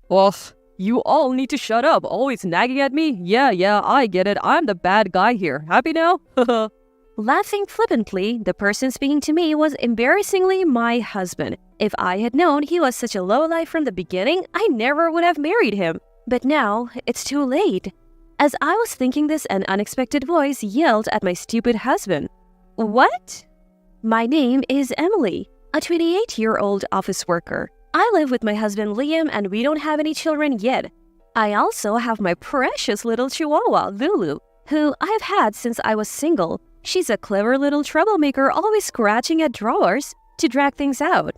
Ugh, you all need to shut up, always nagging at me. Yeah, I get it. I'm the bad guy here. Happy now? Laughing flippantly, the person speaking to me was embarrassingly my husband. If I had known he was such a lowlife from the beginning, I never would have married him. But now, it's too late. As I was thinking this, an unexpected voice yelled at my stupid husband. What? My name is Emily, a 28-year-old office worker. I live with my husband Liam and we don't have any children yet. I also have my precious little chihuahua, Lulu, who I've had since I was single. She's a clever little troublemaker, always scratching at drawers to drag things out.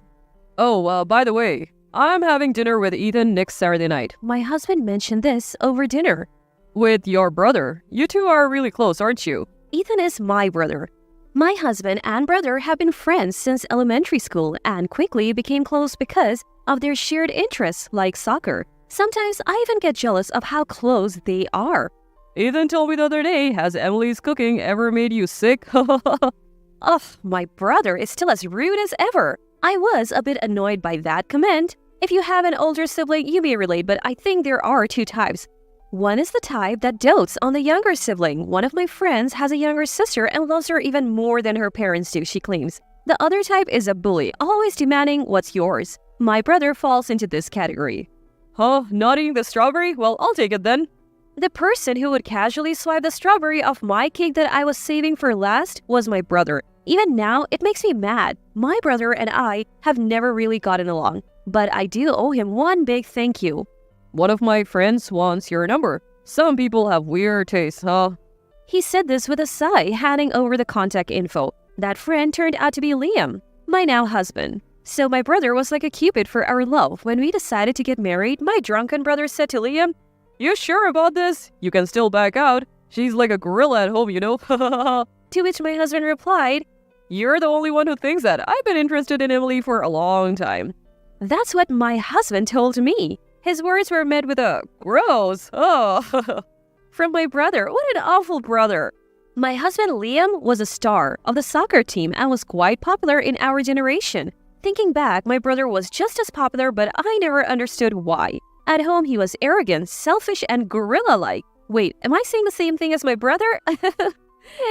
Oh, by the way, I'm having dinner with Ethan next Saturday night. My husband mentioned this over dinner. With your brother. You two are really close, aren't you? Ethan is my brother. My husband and brother have been friends since elementary school and quickly became close because of their shared interests like soccer. Sometimes I even get jealous of how close they are. Ethan told me the other day, has Emily's cooking ever made you sick? Ugh, my brother is still as rude as ever. I was a bit annoyed by that comment. If you have an older sibling, you may relate, but I think there are two types. One is the type that dotes on the younger sibling. One of my friends has a younger sister and loves her even more than her parents do, she claims. The other type is a bully, always demanding what's yours. My brother falls into this category. Huh? Not eating the strawberry? Well, I'll take it then. The person who would casually swipe the strawberry off my cake that I was saving for last was my brother. Even now, it makes me mad. My brother and I have never really gotten along, but I do owe him one big thank you. One of my friends wants your number. Some people have weird tastes, huh? He said this with a sigh, handing over the contact info. That friend turned out to be Liam, my now husband. So my brother was like a cupid for our love. When we decided to get married, my drunken brother said to Liam, "You sure about this? You can still back out. She's like a gorilla at home, you know?" To which my husband replied, "You're the only one who thinks that. I've been interested in Emily for a long time." That's what my husband told me. His words were met with a gross, oh, from my brother. What an awful brother. My husband Liam was a star of the soccer team and was quite popular in our generation. Thinking back, my brother was just as popular, but I never understood why. At home, he was arrogant, selfish, and gorilla-like. Wait, am I saying the same thing as my brother?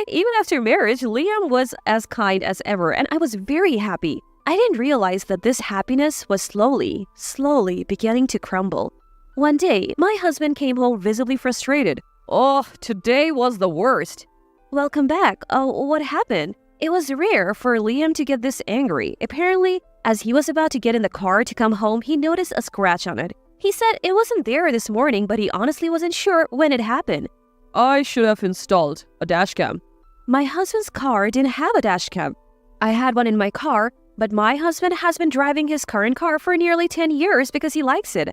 Even after marriage, Liam was as kind as ever, and I was very happy. I didn't realize that this happiness was slowly beginning to crumble. One day, my husband came home visibly frustrated. Oh, today was the worst. Welcome back. Oh, what happened? It was rare for Liam to get this angry. Apparently, as he was about to get in the car to come home, he noticed a scratch on it. He said it wasn't there this morning, but he honestly wasn't sure when it happened. I should have installed a dashcam. My husband's car didn't have a dashcam. I had one in my car, but my husband has been driving his current car for nearly 10 years because he likes it.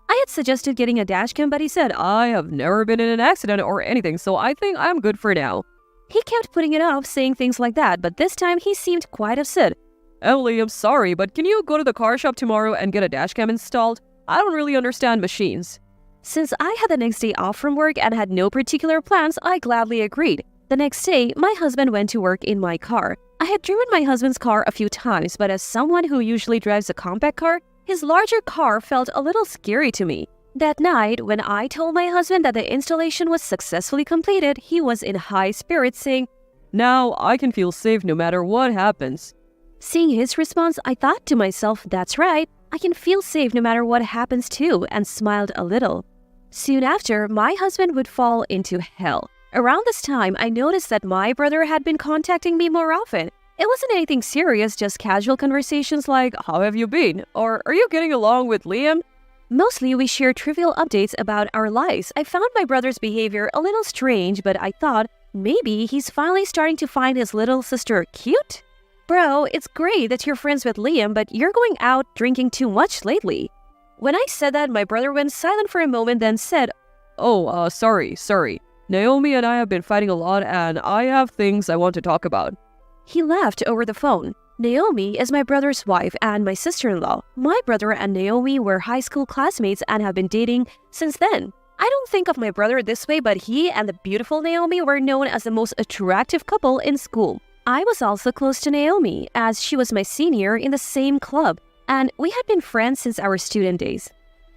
I had suggested getting a dashcam, but he said, I have never been in an accident or anything, so I think I'm good for now. He kept putting it off, saying things like that, but this time he seemed quite upset. Emily, I'm sorry, but can you go to the car shop tomorrow and get a dashcam installed? I don't really understand machines. Since I had the next day off from work and had no particular plans, I gladly agreed. The next day, my husband went to work in my car. I had driven my husband's car a few times, but as someone who usually drives a compact car, his larger car felt a little scary to me. That night, when I told my husband that the installation was successfully completed, he was in high spirits, saying, "Now I can feel safe no matter what happens." Seeing his response, I thought to myself, that's right, I can feel safe no matter what happens too, and smiled a little. Soon after, my husband would fall into hell. Around this time, I noticed that my brother had been contacting me more often. It wasn't anything serious, just casual conversations like, "How have you been?" or "Are you getting along with Liam?" Mostly, we shared trivial updates about our lives. I found my brother's behavior a little strange, but I thought maybe he's finally starting to find his little sister cute? Bro, it's great that you're friends with Liam, but you're going out drinking too much lately. When I said that, my brother went silent for a moment, then said, "Oh, sorry. Naomi and I have been fighting a lot and I have things I want to talk about." He laughed over the phone. Naomi is my brother's wife and my sister-in-law. My brother and Naomi were high school classmates and have been dating since then. I don't think of my brother this way, but he and the beautiful Naomi were known as the most attractive couple in school. I was also close to Naomi, as she was my senior in the same club, and we had been friends since our student days.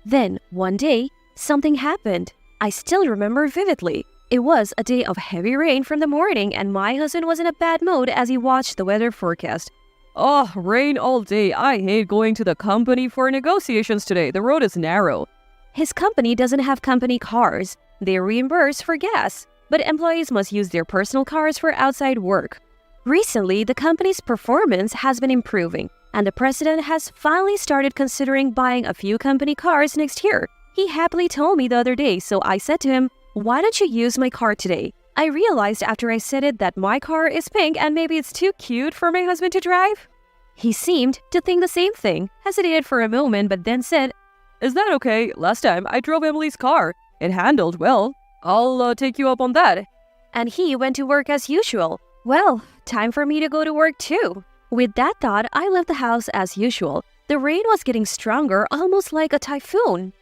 Then, one day, something happened. I still remember vividly. It was a day of heavy rain from the morning, and my husband was in a bad mood as he watched the weather forecast. Oh, rain all day. I hate going to the company for negotiations today. The road is narrow. His company doesn't have company cars. They reimburse for gas, but employees must use their personal cars for outside work. Recently, the company's performance has been improving, and the president has finally started considering buying a few company cars next year. He happily told me the other day, so I said to him, "Why don't you use my car today?" I realized after I said it that my car is pink and maybe it's too cute for my husband to drive. He seemed to think the same thing, hesitated for a moment, but then said, Is that okay? Last time I drove Emily's car. It handled well. I'll take you up on that. and he went to work as usual. Well, time for me to go to work too. With that thought, I left the house as usual. The rain was getting stronger, almost like a typhoon.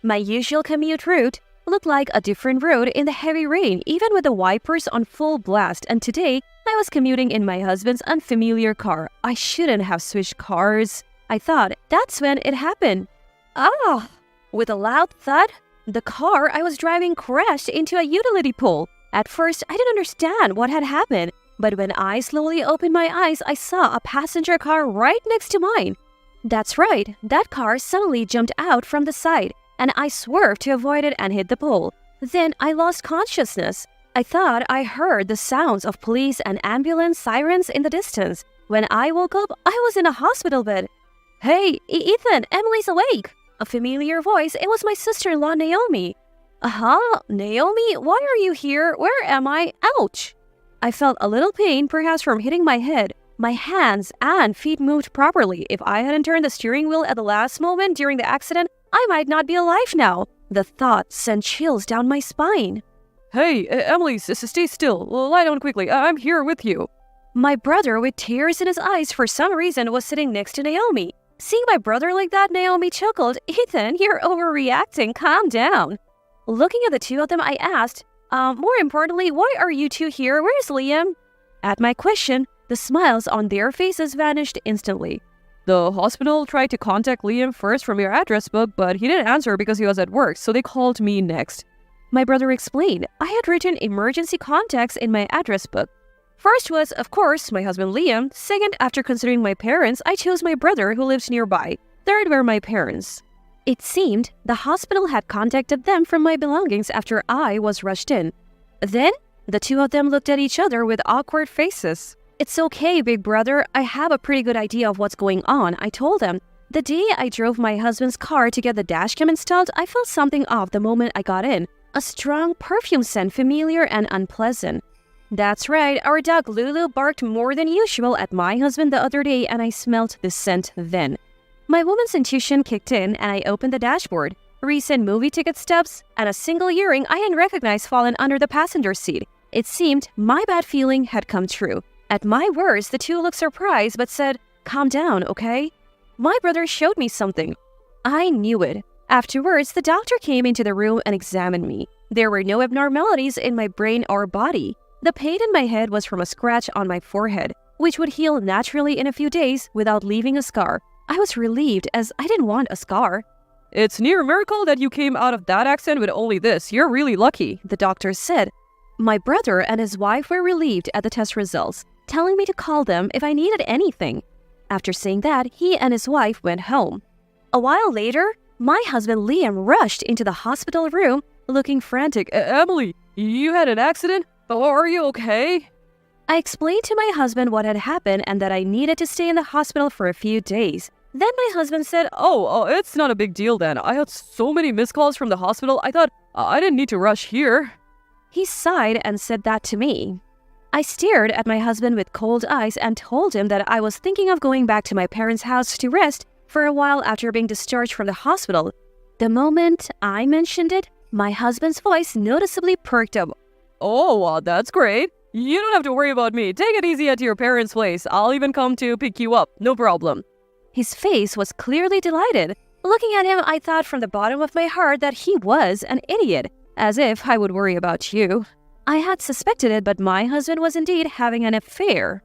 My usual commute route looked like a different road in the heavy rain, even with the wipers on full blast, and today I was commuting in my husband's unfamiliar car. I shouldn't have switched cars, I thought. That's when it happened. Ah! With a loud thud, the car I was driving crashed into a utility pole. At first, I didn't understand what had happened, but when I slowly opened my eyes, I saw a passenger car right next to mine. That's right, that car suddenly jumped out from the side, and I swerved to avoid it and hit the pole. Then I lost consciousness. I thought I heard the sounds of police and ambulance sirens in the distance. When I woke up, I was in a hospital bed. "Hey, Ethan, Emily's awake!" A familiar voice. It was my sister-in-law, Naomi. Naomi, why are you here? Where am I? Ouch! I felt a little pain, perhaps from hitting my head. My hands and feet moved properly. If I hadn't turned the steering wheel at the last moment during the accident, I might not be alive now. The thought sent chills down my spine. Hey, Emily, stay still. Lie down quickly. I'm here with you. My brother, with tears in his eyes for some reason, was sitting next to Naomi. Seeing my brother like that, Naomi chuckled. "Ethan, you're overreacting. Calm down." Looking at the two of them, I asked, more importantly, why are you two here? Where's Liam? At my question, the smiles on their faces vanished instantly. The hospital tried to contact Liam first from your address book, but he didn't answer because he was at work, so they called me next. My brother explained. I had written emergency contacts in my address book. First was, of course, my husband Liam. Second, after considering my parents, I chose my brother who lives nearby. Third were my parents. It seemed the hospital had contacted them from my belongings after I was rushed in. Then, the two of them looked at each other with awkward faces. "It's okay, big brother. I have a pretty good idea of what's going on," I told them. The day I drove my husband's car to get the dashcam installed, I felt something off the moment I got in. A strong perfume scent, familiar and unpleasant. That's right, our dog Lulu barked more than usual at my husband the other day, and I smelt the scent then. My woman's intuition kicked in, and I opened the dashboard. Recent movie ticket stubs and a single earring I hadn't recognized fallen under the passenger seat. It seemed my bad feeling had come true. At my worst, the two looked surprised but said, "Calm down, okay?" My brother showed me something. I knew it. Afterwards, the doctor came into the room and examined me. There were no abnormalities in my brain or body. The pain in my head was from a scratch on my forehead, which would heal naturally in a few days without leaving a scar. I was relieved as I didn't want a scar. It's near a miracle that you came out of that accident with only this. You're really lucky, the doctor said. My brother and his wife were relieved at the test results, telling me to call them if I needed anything. After saying that, he and his wife went home. A while later, my husband Liam rushed into the hospital room looking frantic. Emily, you had an accident? Oh, are you okay? I explained to my husband what had happened and that I needed to stay in the hospital for a few days. Then my husband said, Oh, it's not a big deal then. I had so many missed calls from the hospital, I thought I didn't need to rush here. He sighed and said that to me. I stared at my husband with cold eyes and told him that I was thinking of going back to my parents' house to rest for a while after being discharged from the hospital. The moment I mentioned it, my husband's voice noticeably perked up. Oh, that's great. You don't have to worry about me. Take it easy at your parents' place. I'll even come to pick you up. No problem. His face was clearly delighted. Looking at him, I thought from the bottom of my heart that he was an idiot. As if I would worry about you. I had suspected it, but my husband was indeed having an affair.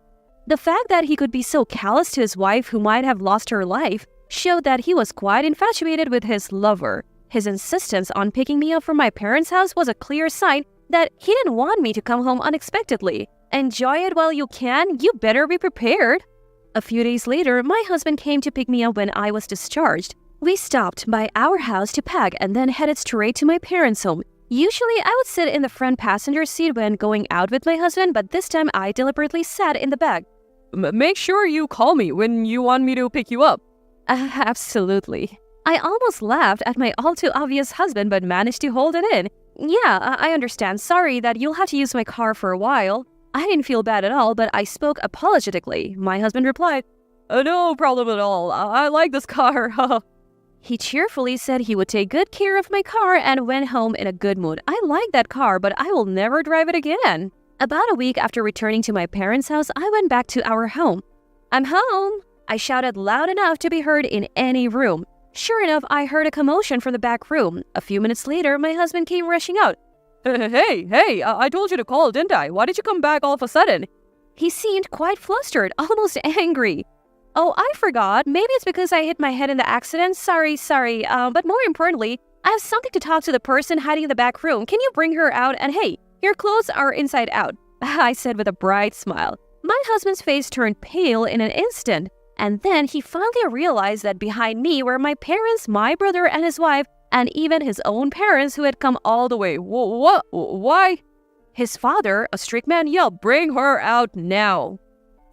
The fact that he could be so callous to his wife who might have lost her life showed that he was quite infatuated with his lover. His insistence on picking me up from my parents' house was a clear sign that he didn't want me to come home unexpectedly. Enjoy it while you can, you better be prepared. A few days later, my husband came to pick me up when I was discharged. We stopped by our house to pack and then headed straight to my parents' home. Usually, I would sit in the front passenger seat when going out with my husband, but this time I deliberately sat in the back. Make sure you call me when you want me to pick you up. Absolutely. I almost laughed at my all too obvious husband but managed to hold it in. Yeah, I understand. Sorry that you'll have to use my car for a while. I didn't feel bad at all, but I spoke apologetically. My husband replied, No problem at all. I like this car. He cheerfully said he would take good care of my car and went home in a good mood. I like that car, but I will never drive it again. About a week after returning to my parents' house, I went back to our home. I'm home! I shouted loud enough to be heard in any room. Sure enough, I heard a commotion from the back room. A few minutes later, my husband came rushing out. Hey, I told you to call, didn't I? Why did you come back all of a sudden? He seemed quite flustered, almost angry. Oh, I forgot. Maybe it's because I hit my head in the accident. Sorry. But more importantly, I have something to talk to the person hiding in the back room. Can you bring her out? And hey, your clothes are inside out, I said with a bright smile. My husband's face turned pale in an instant. And then he finally realized that behind me were my parents, my brother and his wife, and even his own parents who had come all the way. What? Why? His father, a strict man, yelled, Bring her out now.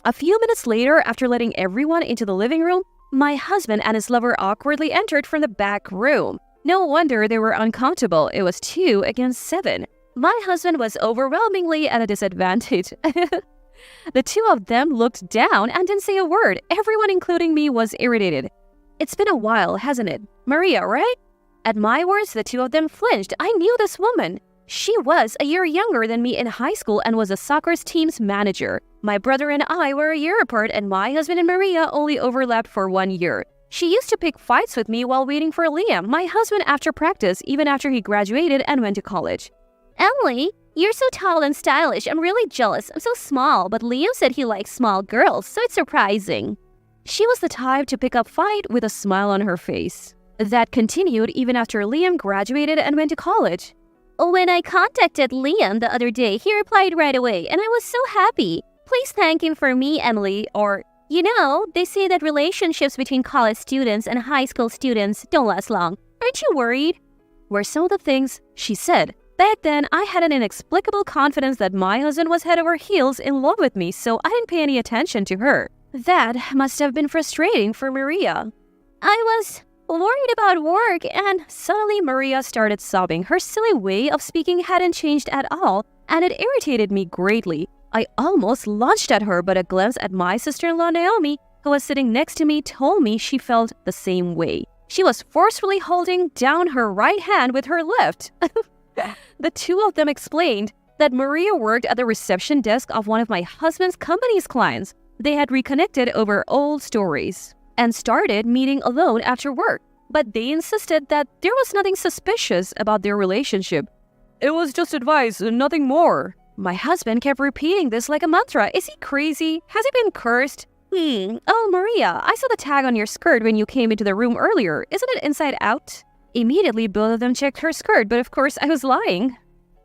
A few minutes later, after letting everyone into the living room, my husband and his lover awkwardly entered from the back room. No wonder they were uncomfortable. It was 2 against 7. My husband was overwhelmingly at a disadvantage. The two of them looked down and didn't say a word. Everyone, including me, was irritated. It's been a while, hasn't it? Maria, right? At my words, the two of them flinched. I knew this woman. She was a year younger than me in high school and was a soccer team's manager. My brother and I were a year apart, and my husband and Maria only overlapped for 1 year. She used to pick fights with me while waiting for Liam, my husband, after practice, even after he graduated and went to college. Emily, you're so tall and stylish. I'm really jealous. I'm so small, but Liam said he likes small girls, so it's surprising. She was the type to pick up fight with a smile on her face. That continued even after Liam graduated and went to college. When I contacted Liam the other day, he replied right away, and I was so happy. Please thank him for me, Emily, or, they say that relationships between college students and high school students don't last long. Aren't you worried? Were some of the things she said. Back then, I had an inexplicable confidence that my husband was head over heels in love with me, so I didn't pay any attention to her. That must have been frustrating for Maria. I was worried about work, and suddenly Maria started sobbing. Her silly way of speaking hadn't changed at all, and it irritated me greatly. I almost lunged at her, but a glance at my sister-in-law Naomi, who was sitting next to me, told me she felt the same way. She was forcefully holding down her right hand with her left. The two of them explained that Maria worked at the reception desk of one of my husband's company's clients. They had reconnected over old stories and started meeting alone after work, but they insisted that there was nothing suspicious about their relationship. It was just advice, nothing more. My husband kept repeating this like a mantra. Is he crazy? Has he been cursed? Oh, Maria, I saw the tag on your skirt when you came into the room earlier. Isn't it inside out? Immediately, both of them checked her skirt, but of course I was lying.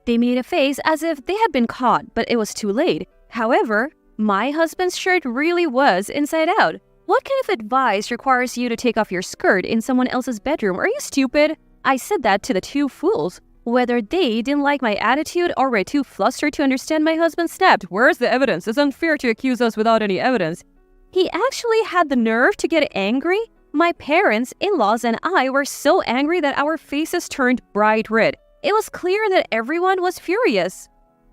They made a face as if they had been caught, but it was too late. However, my husband's shirt really was inside out. What kind of advice requires you to take off your skirt in someone else's bedroom? Are you stupid? I said that to the two fools. Whether they didn't like my attitude or were too flustered to understand, my husband snapped. Where's the evidence? It's unfair to accuse us without any evidence. He actually had the nerve to get angry? My parents, in-laws, and I were so angry that our faces turned bright red. It was clear that everyone was furious.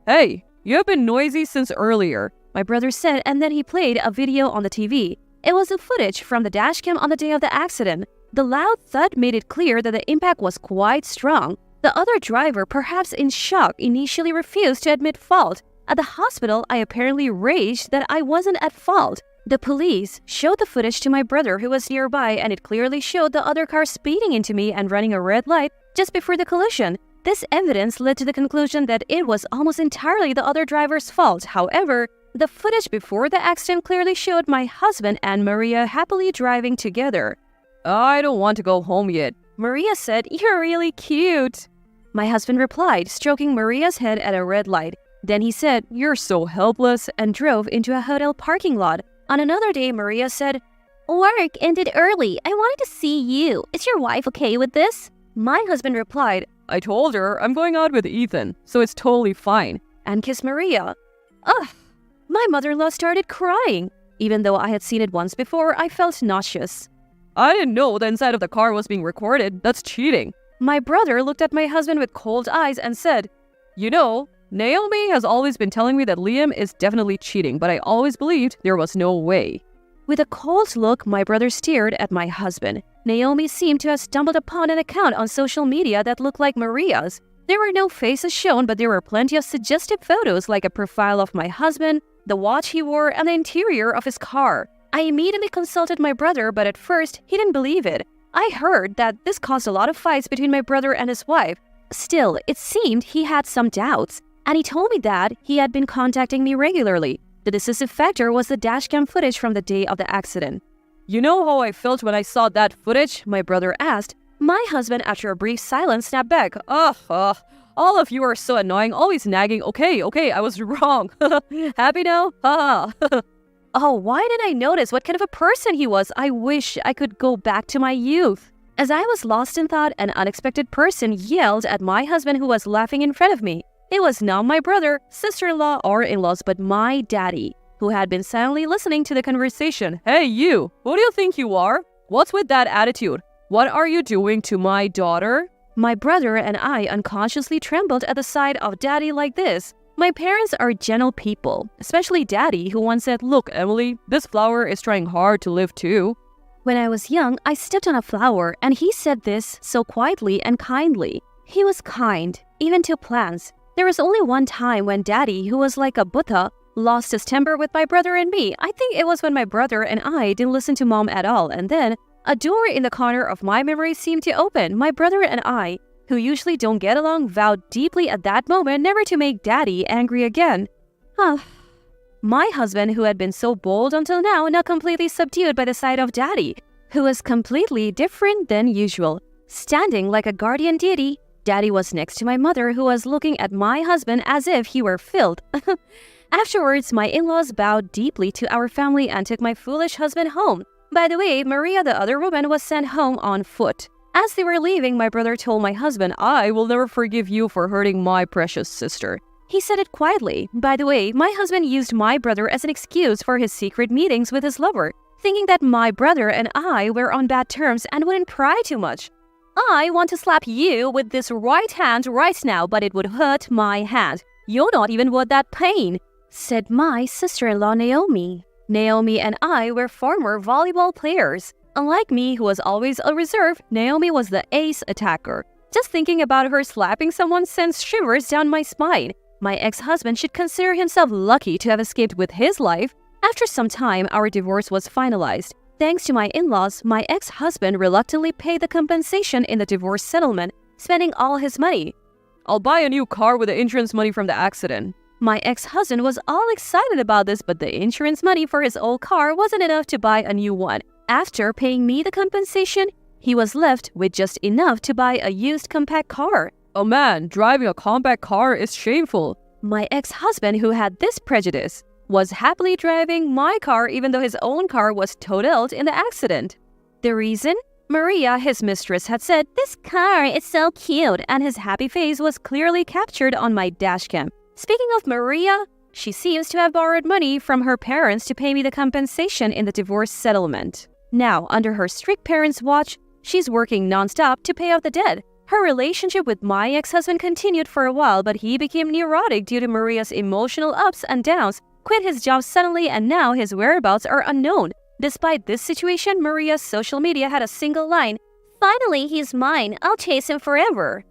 Hey, you have been noisy since earlier, my brother said, and then he played a video on the TV. It was the footage from the dashcam on the day of the accident. The loud thud made it clear that the impact was quite strong. The other driver, perhaps in shock, initially refused to admit fault. At the hospital, I apparently raged that I wasn't at fault. The police showed the footage to my brother, who was nearby, and it clearly showed the other car speeding into me and running a red light just before the collision. This evidence led to the conclusion that it was almost entirely the other driver's fault. However, the footage before the accident clearly showed my husband and Maria happily driving together. I don't want to go home yet. Maria said, "You're really cute." My husband replied, stroking Maria's head at a red light. Then he said, You're so helpless, and drove into a hotel parking lot. On another day, Maria said, "Work ended early. I wanted to see you. Is your wife okay with this?" My husband replied, I told her I'm going out with Ethan, so it's totally fine. and kissed Maria. Ugh! My mother-in-law started crying. Even though I had seen it once before, I felt nauseous. I didn't know the inside of the car was being recorded. That's cheating. My brother looked at my husband with cold eyes and said, You know, Naomi has always been telling me that Liam is definitely cheating, but I always believed there was no way. With a cold look, my brother stared at my husband. Naomi seemed to have stumbled upon an account on social media that looked like Maria's. There were no faces shown, but there were plenty of suggestive photos like a profile of my husband, the watch he wore, and the interior of his car. I immediately consulted my brother, but at first, he didn't believe it. I heard that this caused a lot of fights between my brother and his wife. Still, it seemed he had some doubts, and he told me that he had been contacting me regularly. The decisive factor was the dashcam footage from the day of the accident. You know how I felt when I saw that footage? My brother asked. My husband, after a brief silence, snapped back. All of you are so annoying, always nagging. Okay, I was wrong. Happy now? Ha. Oh, why didn't I notice what kind of a person he was? I wish I could go back to my youth. As I was lost in thought, an unexpected person yelled at my husband who was laughing in front of me. It was not my brother, sister-in-law, or in-laws, but my daddy, who had been silently listening to the conversation. Hey, you! Who do you think you are? What's with that attitude? What are you doing to my daughter? My brother and I unconsciously trembled at the sight of Daddy like this. My parents are gentle people, especially Daddy, who once said, Look, Emily, this flower is trying hard to live too. When I was young, I stepped on a flower, and he said this so quietly and kindly. He was kind, even to plants. There was only one time when Daddy, who was like a Buddha, lost his temper with my brother and me. I think it was when my brother and I didn't listen to Mom at all, and then a door in the corner of my memory seemed to open. My brother and I, who usually don't get along, vowed deeply at that moment never to make Daddy angry again. My husband, who had been so bold until now completely subdued by the sight of Daddy, who was completely different than usual. Standing like a guardian deity, Daddy was next to my mother, who was looking at my husband as if he were filth. Afterwards, my in-laws bowed deeply to our family and took my foolish husband home. By the way, Maria, the other woman, was sent home on foot. As they were leaving, my brother told my husband, I will never forgive you for hurting my precious sister. He said it quietly. By the way, my husband used my brother as an excuse for his secret meetings with his lover, thinking that my brother and I were on bad terms and wouldn't pry too much. I want to slap you with this right hand right now, but it would hurt my hand. You're not even worth that pain, said my sister-in-law Naomi. Naomi and I were former volleyball players. Unlike me, who was always a reserve, Naomi was the ace attacker. Just thinking about her slapping someone sends shivers down my spine. My ex-husband should consider himself lucky to have escaped with his life. After some time, our divorce was finalized. Thanks to my in-laws, my ex-husband reluctantly paid the compensation in the divorce settlement, spending all his money. I'll buy a new car with the insurance money from the accident. My ex-husband was all excited about this, but the insurance money for his old car wasn't enough to buy a new one. After paying me the compensation, he was left with just enough to buy a used compact car. Oh man, driving a compact car is shameful. My ex-husband, who had this prejudice, was happily driving my car even though his own car was totaled in the accident. The reason? Maria, his mistress, had said, "This car is so cute," and his happy face was clearly captured on my dashcam. Speaking of Maria, she seems to have borrowed money from her parents to pay me the compensation in the divorce settlement. Now, under her strict parents' watch, she's working non-stop to pay off the debt. Her relationship with my ex-husband continued for a while, but he became neurotic due to Maria's emotional ups and downs, quit his job suddenly, and now his whereabouts are unknown. Despite this situation, Maria's social media had a single line, "Finally, he's mine. I'll chase him forever."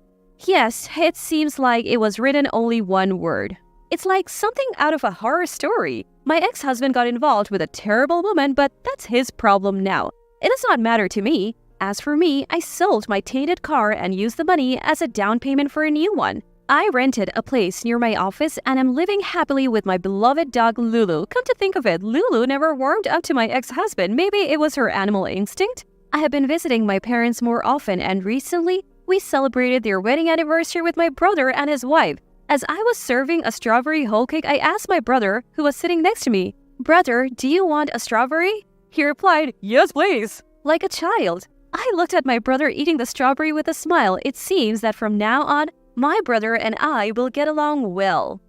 Yes, it seems like it was written only one word. It's like something out of a horror story. My ex-husband got involved with a terrible woman, but that's his problem now. It does not matter to me. As for me, I sold my tainted car and used the money as a down payment for a new one. I rented a place near my office and am living happily with my beloved dog Lulu. Come to think of it, Lulu never warmed up to my ex-husband. Maybe it was her animal instinct? I have been visiting my parents more often, and recently, we celebrated their wedding anniversary with my brother and his wife. As I was serving a strawberry whole cake, I asked my brother, who was sitting next to me, "Brother, do you want a strawberry?" He replied, "Yes, please." Like a child. I looked at my brother eating the strawberry with a smile. It seems that from now on, my brother and I will get along well.